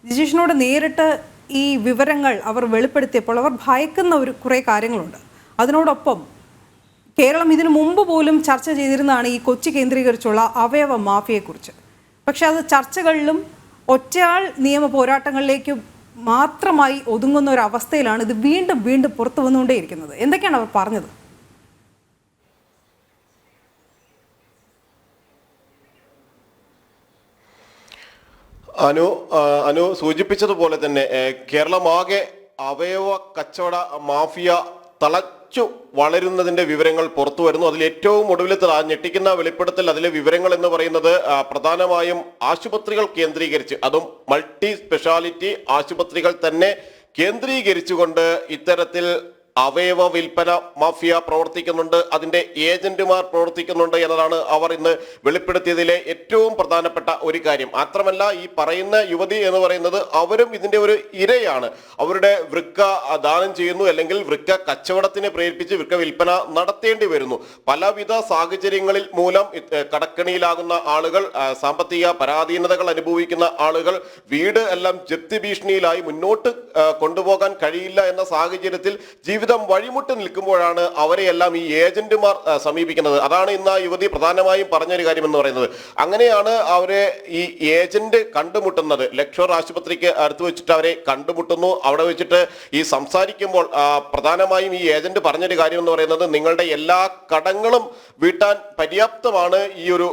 ജിജീഷിനോട് നേരിട്ട് ഈ വിവരങ്ങൾ അവർ വെളിപ്പെടുത്തിയപ്പോൾ അവർ ഭയക്കുന്ന കുറേ കാര്യങ്ങളുണ്ട്. അതിനോടൊപ്പം കേരളം ഇതിനു മുമ്പ് പോലും ചർച്ച ചെയ്തിരുന്നതാണ് ഈ കൊച്ചി കേന്ദ്രീകരിച്ചുള്ള അവയവ മാഫിയയെക്കുറിച്ച്. പക്ഷെ അത് ചർച്ചകളിലും ഒറ്റയാൾ നിയമ പോരാട്ടങ്ങളിലേക്ക് മാത്രമായി ഒതുങ്ങുന്ന ഒരു അവസ്ഥയിലാണ് ഇത് വീണ്ടും വീണ്ടും പുറത്തു വന്നുകൊണ്ടേയിരിക്കുന്നത്. എന്തൊക്കെയാണ് അവർ പറഞ്ഞത്? അനു സൂചിപ്പിച്ചതുപോലെ തന്നെ കേരളമാകെ അവയവ കച്ചവട മാഫിയ തളച്ചു വളരുന്നതിന്റെ വിവരങ്ങൾ പുറത്തു വരുന്നു. അതിൽ ഏറ്റവും ഒടുവിലത്തെ ഞെട്ടിക്കുന്ന വെളിപ്പെടുത്തൽ, അതിലെ വിവരങ്ങൾ എന്ന് പറയുന്നത് പ്രധാനമായും ആശുപത്രികൾ കേന്ദ്രീകരിച്ച്, അതും മൾട്ടി സ്പെഷ്യാലിറ്റി ആശുപത്രികൾ തന്നെ കേന്ദ്രീകരിച്ചുകൊണ്ട് ഇത്തരത്തിൽ അവയവ വിൽപ്പന മാഫിയ പ്രവർത്തിക്കുന്നുണ്ട്, അതിന്റെ ഏജന്റുമാർ പ്രവർത്തിക്കുന്നുണ്ട് എന്നതാണ് അവർ ഇന്ന് വെളിപ്പെടുത്തിയതിലെ ഏറ്റവും പ്രധാനപ്പെട്ട ഒരു കാര്യം. മാത്രമല്ല, ഈ പറയുന്ന യുവതി എന്ന് പറയുന്നത് അവരും ഇതിന്റെ ഒരു ഇരയാണ്. അവരുടെ വൃക്ക ദാനം ചെയ്യുന്നു, അല്ലെങ്കിൽ വൃക്ക കച്ചവടത്തിനെ പ്രേരിപ്പിച്ച് വൃക്ക വിൽപ്പന നടത്തേണ്ടി വരുന്നു. പലവിധ സാഹചര്യങ്ങളിൽ മൂലം കടക്കണിയിലാകുന്ന ആളുകൾ, സാമ്പത്തിക പരാധീനതകൾ അനുഭവിക്കുന്ന ആളുകൾ, വീട് എല്ലാം ജപ്തി ഭീഷണിയിലായി മുന്നോട്ട് കൊണ്ടുപോകാൻ കഴിയില്ല എന്ന സാഹചര്യത്തിൽ ജീവിതം വഴിമുട്ടി നിൽക്കുമ്പോഴാണ് അവരെയെല്ലാം ഈ ഏജന്റുമാർ സമീപിക്കുന്നത്. അതാണ് ഇന്ന് ആ യുവതി പ്രധാനമായും പറഞ്ഞൊരു കാര്യം എന്ന് പറയുന്നത്. അങ്ങനെയാണ് അവരെ ഈ ഏജന്റ് കണ്ടുമുട്ടുന്നത്. ലക്ഷോർ ആശുപത്രിക്ക് അടുത്ത് വെച്ചിട്ട് അവരെ കണ്ടുമുട്ടുന്നു. അവിടെ വെച്ചിട്ട് ഈ സംസാരിക്കുമ്പോൾ പ്രധാനമായും ഈ ഏജന്റ് പറഞ്ഞൊരു കാര്യം എന്ന് പറയുന്നത്, നിങ്ങളുടെ എല്ലാ കടങ്ങളും വീട്ടാൻ പര്യാപ്തമാണ് ഈ ഒരു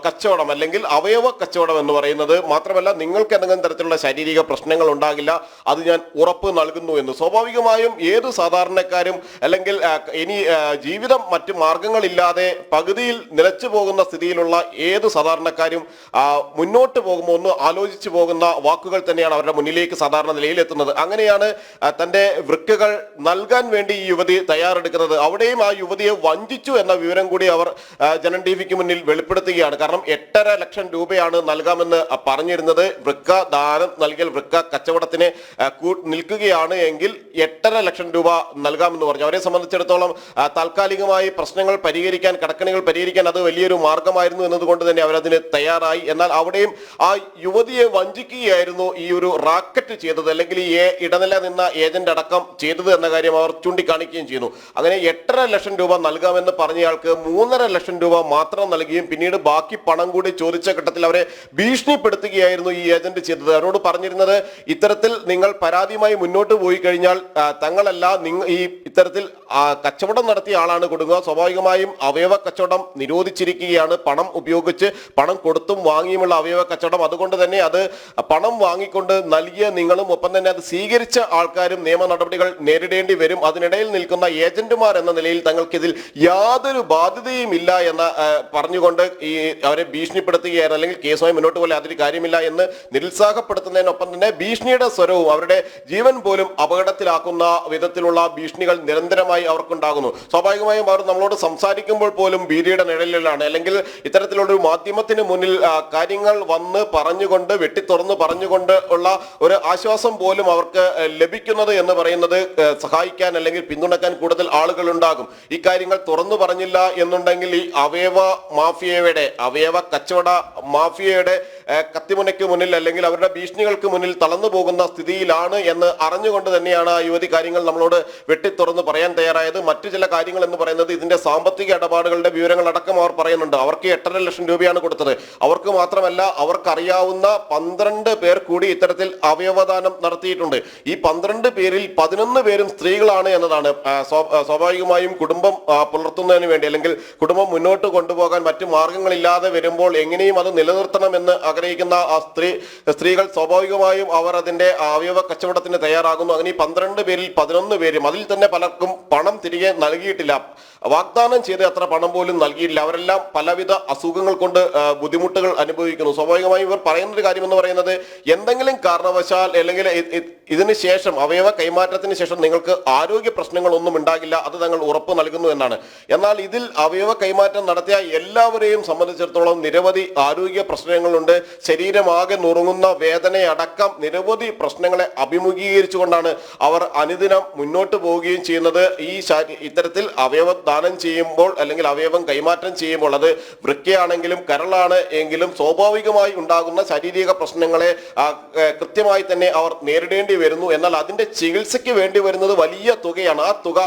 കച്ചവടം, അല്ലെങ്കിൽ അവയവ കച്ചവടം എന്ന് പറയുന്നത്. മാത്രമല്ല, നിങ്ങൾക്ക് എന്തെങ്കിലും തരത്തിലുള്ള ശാരീരിക പ്രശ്നങ്ങൾ ഉണ്ടാകില്ല, അത് ഞാൻ ഉറപ്പ് നൽകുന്നു എന്ന്. സ്വാഭാവികമായും ഏത് സാധാരണക്കാരും, അല്ലെങ്കിൽ ഇനി ജീവിതം മറ്റു മാർഗങ്ങളില്ലാതെ പകുതിയിൽ നിലച്ചു പോകുന്ന സ്ഥിതിയിലുള്ള ഏത് സാധാരണക്കാരും മുന്നോട്ട് പോകുമ്പോൾ ഒന്ന് ആലോചിച്ചു പോകുന്ന വാക്കുകൾ തന്നെയാണ് അവരുടെ മുന്നിലേക്ക് സാധാരണ നിലയിൽ എത്തുന്നത്. അങ്ങനെയാണ് തന്റെ വൃക്കകൾ നൽകാൻ വേണ്ടി ഈ യുവതി തയ്യാറെടുക്കുന്നത്. അവിടെയും ആ യുവതിയെ വഞ്ചിച്ചു എന്ന വിവരം കൂടി അവർ ജനം ടിവിക്ക് മുന്നിൽ വെളിപ്പെടുത്തുകയാണ്. കാരണം 8.5 ലക്ഷം രൂപയാണ് നൽകാമെന്ന് പറഞ്ഞിരുന്നത്. വൃക്ക ദാനം നൽകിയാൽ, വൃക്ക കച്ചവടത്തിന് നിൽക്കുകയാണ് എങ്കിൽ 8.5 ലക്ഷം രൂപ നൽകാമെന്ന് പറഞ്ഞു. അവരെ സംബന്ധിച്ചിടത്തോളം താൽക്കാലികമായി പ്രശ്നങ്ങൾ പരിഹരിക്കാൻ, കടക്കണികൾ പരിഹരിക്കാൻ അത് വലിയൊരു മാർഗമായിരുന്നു എന്നതുകൊണ്ട് തന്നെ അവരതിന് തയ്യാറായി. എന്നാൽ അവിടെയും ആ യുവതിയെ വഞ്ചിക്കുകയായിരുന്നു ഈ ഒരു റാക്കറ്റ് ചെയ്തത്, അല്ലെങ്കിൽ ഈ ഇടനില നിന്ന ഏജന്റ് അടക്കം ചെയ്തത് എന്ന കാര്യം അവർ ചൂണ്ടിക്കാണിക്കുകയും ചെയ്യുന്നു. അങ്ങനെ 8.5 ലക്ഷം രൂപ നൽകാമെന്ന് പറഞ്ഞയാൾക്ക് 3.5 ലക്ഷം രൂപ മാത്രം നൽകുകയും പിന്നീട് ബാക്കി പണം കൂടി ചോദിച്ച ഘട്ടത്തിൽ അവരെ ഭീഷണിപ്പെടുത്തുകയായിരുന്നു ഈ ഏജന്റ് ചെയ്തത്. അവരോട് പറഞ്ഞിരുന്നത്, ഇത്തരത്തിൽ നിങ്ങൾ പരാതിയുമായി മുന്നോട്ട് പോയി കഴിഞ്ഞാൽ തങ്ങളല്ല ഈ ഇത്തരത്തിൽ കച്ചവടം നടത്തിയ ആളാണ് കൊടുക്കുക. സ്വാഭാവികമായും അവയവ കച്ചവടം നിരോധിച്ചിരിക്കുകയാണ്. പണം ഉപയോഗിച്ച്, പണം കൊടുത്തും വാങ്ങിയുമുള്ള അവയവ കച്ചവടം. അതുകൊണ്ട് തന്നെ അത് പണം വാങ്ങിക്കൊണ്ട് നൽകിയ നിങ്ങളും ഒപ്പം തന്നെ അത് സ്വീകരിച്ച ആൾക്കാരും നിയമ നടപടികൾ നേരിടേണ്ടി വരും. അതിനിടയിൽ നിൽക്കുന്ന ഏജന്റുമാർ എന്ന നിലയിൽ തങ്ങൾക്കിതിൽ യാതൊരു ബാധ്യതയും ഇല്ല എന്ന് പറഞ്ഞുകൊണ്ട് ഈ അവരെ ഭീഷണിപ്പെടുത്തുകയായിരുന്നു. അല്ലെങ്കിൽ കേസുമായി മുന്നോട്ട് പോലെ അതിന് കാര്യമില്ല എന്ന് നിരുത്സാഹപ്പെടുത്തുന്നതിനൊപ്പം തന്നെ ഭീഷണിയുടെ സ്വരവും അവരുടെ ജീവൻ പോലും അപകടത്തിലാക്കുന്ന വിധത്തിലുള്ള ഭീഷണികൾ നിരന്തരമായി അവർക്കുണ്ടാകുന്നു. സ്വാഭാവികമായും അവർ നമ്മളോട് സംസാരിക്കുമ്പോൾ പോലും ഭീതിയുടെ നിഴലിലാണ്. അല്ലെങ്കിൽ ഇത്തരത്തിലുള്ള ഒരു മാധ്യമത്തിന് മുന്നിൽ കാര്യങ്ങൾ വന്ന് പറഞ്ഞുകൊണ്ട്, വെട്ടിത്തുറന്ന് പറഞ്ഞുകൊണ്ട് ഉള്ള ഒരു ആശ്വാസം പോലും അവർക്ക് ലഭിക്കുന്നത് എന്ന് പറയുന്നത്, സഹായിക്കാൻ അല്ലെങ്കിൽ പിന്തുണക്കാൻ കൂടുതൽ ആളുകൾ ഉണ്ടാകും. ഈ കാര്യങ്ങൾ തുറന്നു പറഞ്ഞില്ല എന്നുണ്ടെങ്കിൽ ഈ അവയവ മാഫിയയുടെ, അവയവ കച്ചവട മാഫിയയുടെ കത്തിമുനയ്ക്ക് മുന്നിൽ, അല്ലെങ്കിൽ അവരുടെ ഭീഷണികൾക്ക് മുന്നിൽ തളർന്നു പോകുന്ന സ്ഥിതിയിലാണ് എന്ന് അറിഞ്ഞുകൊണ്ട് തന്നെയാണ് ആ യുവതി കാര്യങ്ങൾ നമ്മളോട് വെട്ടിത്തുറന്ന് പറയാൻ തയ്യാറായത്. മറ്റു ചില കാര്യങ്ങൾ എന്ന് പറയുന്നത്, ഇതിന്റെ സാമ്പത്തിക ഇടപാടുകളുടെ വിവരങ്ങൾ അടക്കം അവർ പറയുന്നുണ്ട്. അവർക്ക് 8.5 ലക്ഷം രൂപയാണ് കൊടുത്തത്. അവർക്ക് മാത്രമല്ല, അവർക്കറിയാവുന്ന 12 പേർ കൂടി ഇത്തരത്തിൽ അവയവദാനം നടത്തിയിട്ടുണ്ട്. ഈ 12 പേരിൽ 11 പേരും സ്ത്രീകളാണ് എന്നതാണ്. സ്വാഭാവികമായും കുടുംബം പുലർത്തുന്നതിന് വേണ്ടി, അല്ലെങ്കിൽ കുടുംബം മുന്നോട്ട് കൊണ്ടുപോകാൻ മറ്റു മാർഗങ്ങളില്ലാതെ വരുമ്പോൾ എങ്ങനെയും അത് നിലനിർത്തണമെന്ന് ആഗ്രഹിക്കുന്ന ആ സ്ത്രീകൾ സ്വാഭാവികമായും അവർ അതിന്റെ അവയവ കച്ചവടത്തിന് തയ്യാറാകുന്നു. അങ്ങനെ ഈ 12 പേരിൽ 11 പേരും, അതിൽ തന്നെ പലർക്കും പണം തിരികെ നൽകിയിട്ടില്ല. വാഗ്ദാനം ചെയ്ത് അത്ര പണം പോലും നൽകിയില്ല. അവരെല്ലാം പലവിധ അസുഖങ്ങൾ കൊണ്ട് ബുദ്ധിമുട്ടുകൾ അനുഭവിക്കുന്നു. സ്വാഭാവികമായും ഇവർ പറയുന്നൊരു കാര്യം എന്ന് പറയുന്നത്, എന്തെങ്കിലും കാരണവശാൽ അല്ലെങ്കിൽ ഇതിന് ശേഷം, അവയവ കൈമാറ്റത്തിന് ശേഷം നിങ്ങൾക്ക് ആരോഗ്യ പ്രശ്നങ്ങളൊന്നും ഉണ്ടാകില്ല, അത് തങ്ങൾ ഉറപ്പ് നൽകുന്നു എന്നാണ്. എന്നാൽ ഇതിൽ അവയവ കൈമാറ്റം നടത്തിയ എല്ലാവരെയും സംബന്ധിച്ചിടത്തോളം നിരവധി ആരോഗ്യ പ്രശ്നങ്ങളുണ്ട്. ശരീരമാകെ നുറുങ്ങുന്ന വേദനയടക്കം നിരവധി പ്രശ്നങ്ങളെ അഭിമുഖീകരിച്ചുകൊണ്ടാണ് അവർ അനുദിനം മുന്നോട്ട് പോവുകയും ചെയ്യുന്നത്. ഈ ഇത്തരത്തിൽ അവയവ ദാനം ചെയ്യുമ്പോൾ അല്ലെങ്കിൽ അവയവം കൈമാറ്റം ചെയ്യുമ്പോൾ അത് വൃക്കയാണെങ്കിലും കരളാണ് എങ്കിലും സ്വാഭാവികമായി ഉണ്ടാകുന്ന ശാരീരിക പ്രശ്നങ്ങളെ കൃത്യമായി തന്നെ അവർ നേരിടേണ്ടി വരുന്നു. എന്നാൽ അതിന്റെ ചികിത്സയ്ക്ക് വേണ്ടി വരുന്നത് വലിയ തുകയാണ്. ആ തുക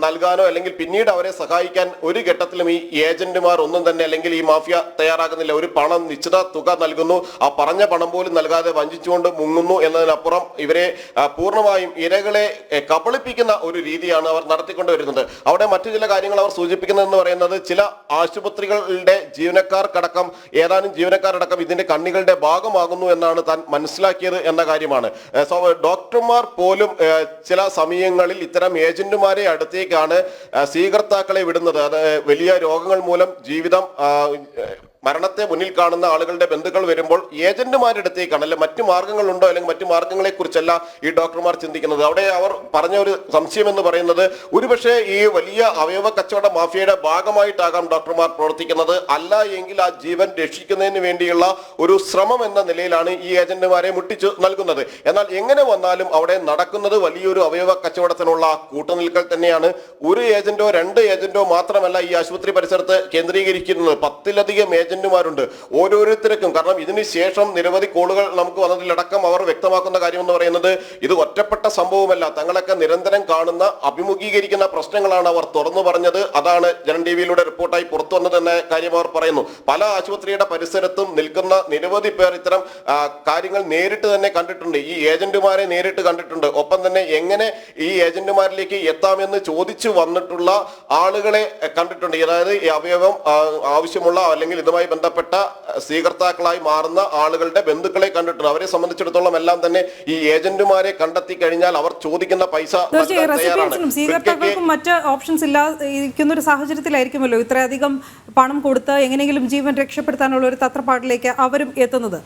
നൽകാനോ അല്ലെങ്കിൽ പിന്നീട് അവരെ സഹായിക്കാൻ ഒരു ഘട്ടത്തിലും ഈ ഏജന്റുമാർ ഒന്നും തന്നെ അല്ലെങ്കിൽ ഈ മാഫിയ തയ്യാറാകുന്നില്ല. ഒരു പണം നിശ്ചിത തുക നൽകുന്നു, ആ പറഞ്ഞ പണം പോലും നൽകാതെ വഞ്ചിച്ചുകൊണ്ട് മുങ്ങുന്നു എന്നതിനപ്പുറം ഇവരെ പൂർണ്ണമായും ഇരകളെ കബളിപ്പിക്കുന്ന ഒരു രീതിയാണ് അവർ നടത്തിക്കൊണ്ടുവരുന്നത്. അവിടെ മറ്റു ചില കാര്യങ്ങൾ അവർ സൂചിപ്പിക്കുന്നതെന്ന് പറയുന്നത് ചില ആശുപത്രികളുടെ ജീവനക്കാർക്കടക്കം ഏതാനും ജീവനക്കാരടക്കം ഇതിന്റെ കണ്ണികളുടെ ഭാഗമാകുന്നു എന്നാണ് താൻ മനസ്സിലാക്കിയത് എന്ന കാര്യമാണ്. ഡോക്ടർമാർ പോലും ചില സമയങ്ങളിൽ ഇത്തരം ഏജന്റുമാരെ അടുത്തേക്കാണ് സ്വീകർത്താക്കളെ വിടുന്നത്. അത് വലിയ രോഗങ്ങൾ മൂലം ജീവിതം മരണത്തെ മുന്നിൽ കാണുന്ന ആളുകളുടെ ബന്ധുക്കൾ വരുമ്പോൾ ഏജന്റുമാരുടെ അടുത്തേക്കാണ്, അല്ലെ മറ്റു മാർഗങ്ങളുണ്ടോ അല്ലെങ്കിൽ മറ്റു മാർഗങ്ങളെ കുറിച്ചല്ല ഈ ഡോക്ടർമാർ ചിന്തിക്കുന്നത്. അവിടെ അവർ പറഞ്ഞ ഒരു സംശയം എന്ന് പറയുന്നത് ഒരുപക്ഷെ ഈ വലിയ അവയവ കച്ചവട മാഫിയയുടെ ഭാഗമായിട്ടാകാം ഡോക്ടർമാർ പ്രവർത്തിക്കുന്നത്, അല്ല എങ്കിൽ ആ ജീവൻ രക്ഷിക്കുന്നതിന് വേണ്ടിയുള്ള ഒരു ശ്രമം എന്ന നിലയിലാണ് ഈ ഏജന്റുമാരെ മുട്ടിച്ചു നൽകുന്നത്. എന്നാൽ എങ്ങനെ വന്നാലും അവിടെ നടക്കുന്നത് വലിയൊരു അവയവ കച്ചവടത്തിനുള്ള കൂട്ടുനിൽക്കൽ തന്നെയാണ്. ഒരു ഏജന്റോ രണ്ട് ഏജന്റോ മാത്രമല്ല ഈ ആശുപത്രി പരിസരത്ത് കേന്ദ്രീകരിക്കുന്നത്, 10-ലധികം ഏജന്റുമാരുണ്ട്. ഓരോരുത്തർക്കും, കാരണം ഇതിന് ശേഷം നിരവധി കോളുകൾ നമുക്ക് വന്നതിലടക്കം അവർ വ്യക്തമാക്കുന്ന കാര്യം എന്ന് പറയുന്നത് ഇത് ഒറ്റപ്പെട്ട സംഭവമല്ല, തങ്ങളൊക്കെ നിരന്തരം കാണുന്ന അഭിമുഖീകരിക്കുന്ന പ്രശ്നങ്ങളാണ് അവർ തുറന്നു പറഞ്ഞത്. അതാണ് ജനം ടിവിയിലൂടെ റിപ്പോർട്ടായി പുറത്തു വന്നതെന്ന കാര്യം അവർ പറയുന്നു. പല ആശുപത്രിയുടെ പരിസരത്തും നിൽക്കുന്ന നിരവധി പേർ ഇത്തരം കാര്യങ്ങൾ നേരിട്ട് തന്നെ കണ്ടിട്ടുണ്ട്, ഈ ഏജന്റുമാരെ നേരിട്ട് കണ്ടിട്ടുണ്ട്. ഒപ്പം തന്നെ എങ്ങനെ ഈ ഏജന്റുമാരിലേക്ക് എത്താമെന്ന് ചോദിച്ചു വന്നിട്ടുള്ള ആളുകളെ കണ്ടിട്ടുണ്ട്. അതായത് ഈ അവയവം ആവശ്യമുള്ള അല്ലെങ്കിൽ ഇതുമായി ബന്ധപ്പെട്ട സ്വീകർത്താക്കളായി മാറുന്ന ആളുകളുടെ ബന്ധുക്കളെ കണ്ടിട്ടുണ്ട്. അവരെ സംബന്ധിച്ചിടത്തോളം എല്ലാം തന്നെ ഈ ഏജന്റുമാരെ കണ്ടെത്തി കഴിഞ്ഞാൽ അവർ ചോദിക്കുന്ന പൈസ സ്വീകർത്താക്കൾക്കും മറ്റ് ഓപ്ഷൻസ് ഇല്ലാതിരിക്കുന്ന ഒരു സാഹചര്യത്തിലായിരിക്കുമല്ലോ ഇത്രയധികം പണം കൊടുത്ത് എങ്ങനെയെങ്കിലും ജീവൻ രക്ഷപ്പെടുത്താനുള്ള ഒരു തത്രപ്പാടിലേക്ക് അവരും എത്തുന്നത്.